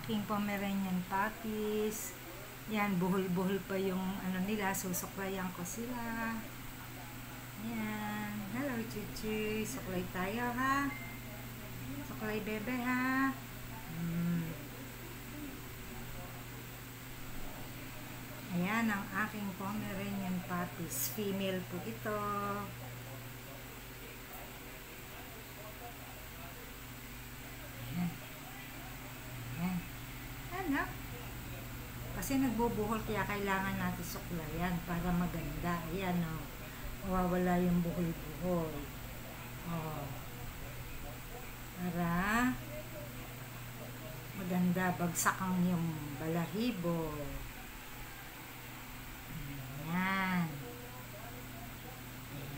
aking Pomeranian puppies. Yan, buhol-buhol pa yung ano nila, susuklayan ko sila. Yan. Hello, Chichi. Suklay tayo, ha? Suklay, bebe, ha? Ayan ang aking Pomeranian puppies. Female po ito. Ayan. Ayan. Ano? Kasi nagbubuhol kaya kailangan natin suklayan para maganda. Ayan, o. Mawawala yung buhol-buhol. O. Para maganda, bagsak ang yung balahibo. Ayan.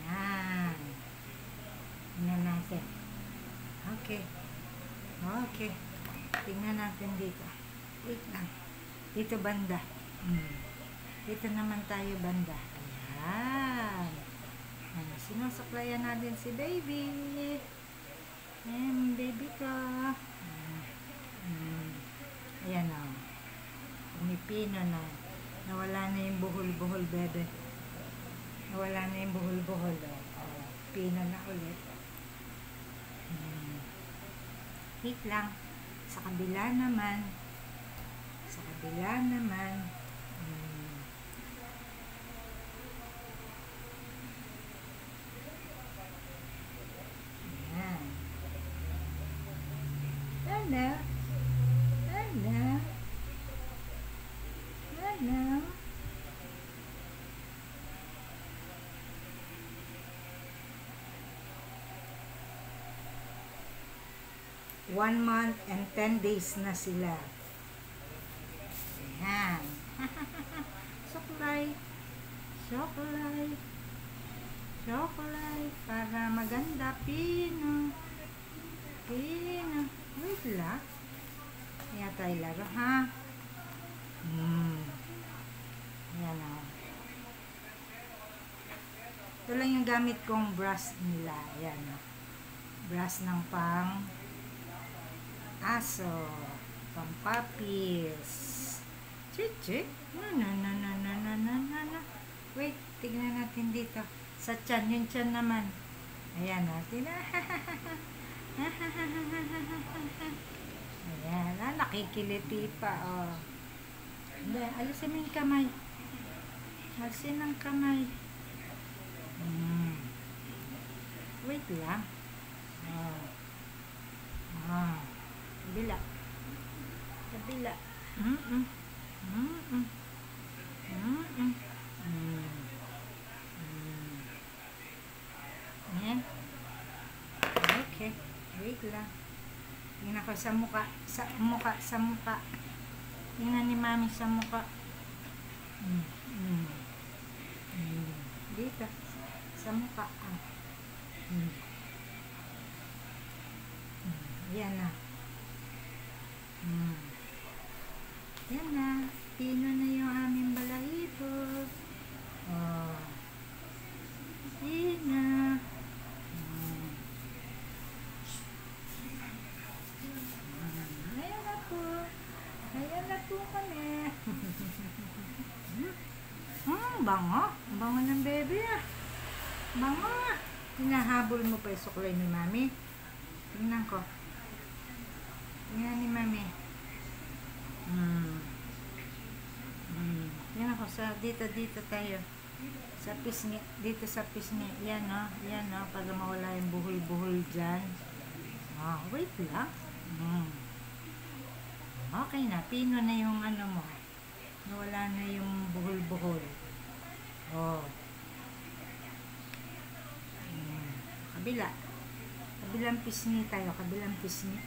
Ayan. Tingnan natin. Okay. Okay. Tingnan natin dito. Wait lang. Dito banda. Dito naman tayo banda. Ayan. Ayan. Sinusuklayan natin si baby. Ayan, baby ko. Ayan, o. Pumipino na. Nawala na yung buhol-buhol, bebe. Nawala na yung buhol-buhol, o. Pino na ulit. Wait lang. Sa kabila naman. Sa kabila naman. Ayan. Hello. Hello. Hello. 1 month and 10 days na sila. Ayan. Suklay. Suklay. Suklay. Para maganda. Pino. Pino. Wait lang. Kaya tayo laro, ha? Ayan, o. Ito lang yung gamit kong brush nila. Ayan, o. Brush ng pang aso, pampapis. Chichi. Wait, tignan natin dito. Sa tiyan, yung tiyan naman. Ayan natin. Ayan, nakikiliti pa, oh. Hindi, alisin mo yung kamay. Alisin ang kamay. Wait lang. Kabila. Kabila. Ayan. Okay. Wait lang. Tingnan ko sa muka. Sa muka. Sa muka. Tingnan ni mami sa muka. Dito. Sa muka. Yan na. Yan na. Pino na yung aming balahibo. Oh. Pino. Ayan na po. Ayan na po kami. Bango. Bango ng baby, ah. Bango. Hinahabol mo pa yung suklay ni mami. Tingnan ko. Tingnan ni mami. Yan ako sa dito tayo. Sa pisngi, dito sa pisngi. Yan, no. Yan, no, para mawala yung buhol-buhol diyan. Wait lang. Okay na, pino na yung ano mo. Nawala na yung buhol-buhol. Kabila. Kabilang pisngi tayo, kabilang pisngi.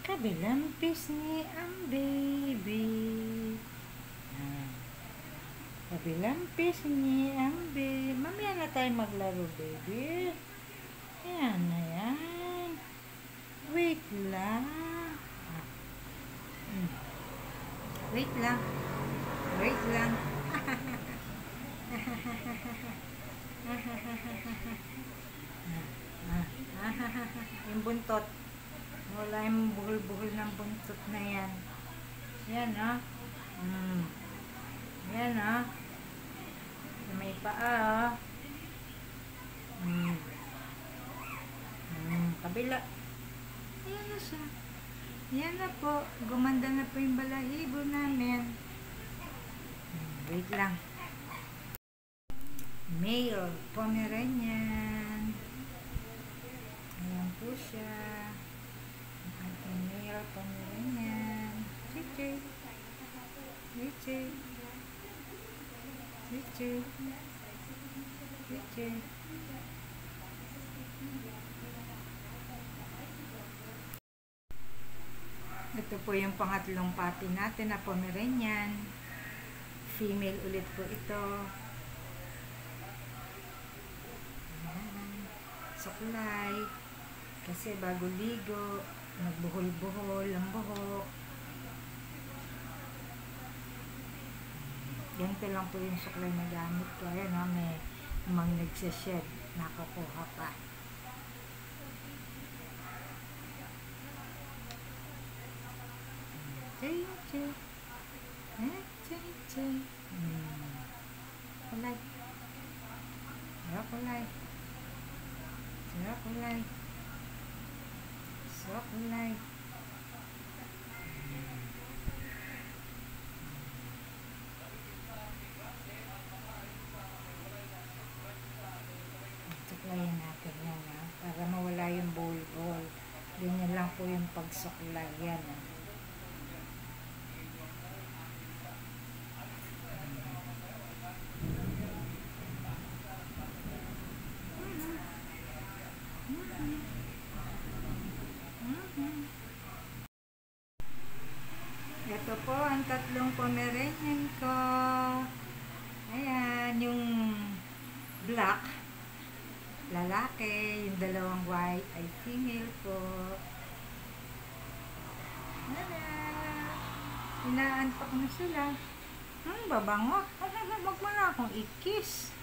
Kabilang pisngi ang baby. Kabilang pisngi ang baby. Mamaya na tayo maglaro, baby. Ayan na yan. Wait lang. Wait lang. Wait lang. Yung buntot. Wala yung buhol-buhol ng buntot na yan. Yan, oh. Yan, oh. May paa, oh. Kabila. Ayan na siya. Yan na po. Gumanda na po yung balahibo namin. Wait lang. Male Pomeranian. Ayan po siya. Ang ating male Pomeranian. Chichi. Chichi. Chichi. Chichi. Ito po yung pangatlong puppy natin na Pomeranian. Female ulit po ito. Ayan. Suklay. Kasi bago ligo, nagbuhol-buhol ang buhok. Ganito lang po yung suklay na gamit ko. Ayan, oh, may mga nagsashed. Nakukuha pa. Chay, chay. Chay, chay. Kulay. Sarap kulay. Sarap kulay. Sarap kulay. Suklayin natin yan, ha? Para mawala yung bowl-bowl. Ganyan lang po yung pagsuklay. Yan, ha? Ito po ang tatlong Pomeranian ko. Ayan, yung black, lalaki, yung dalawang white ay female po. Inaantok na sila. Babango. Huwag mo na akong i-kiss.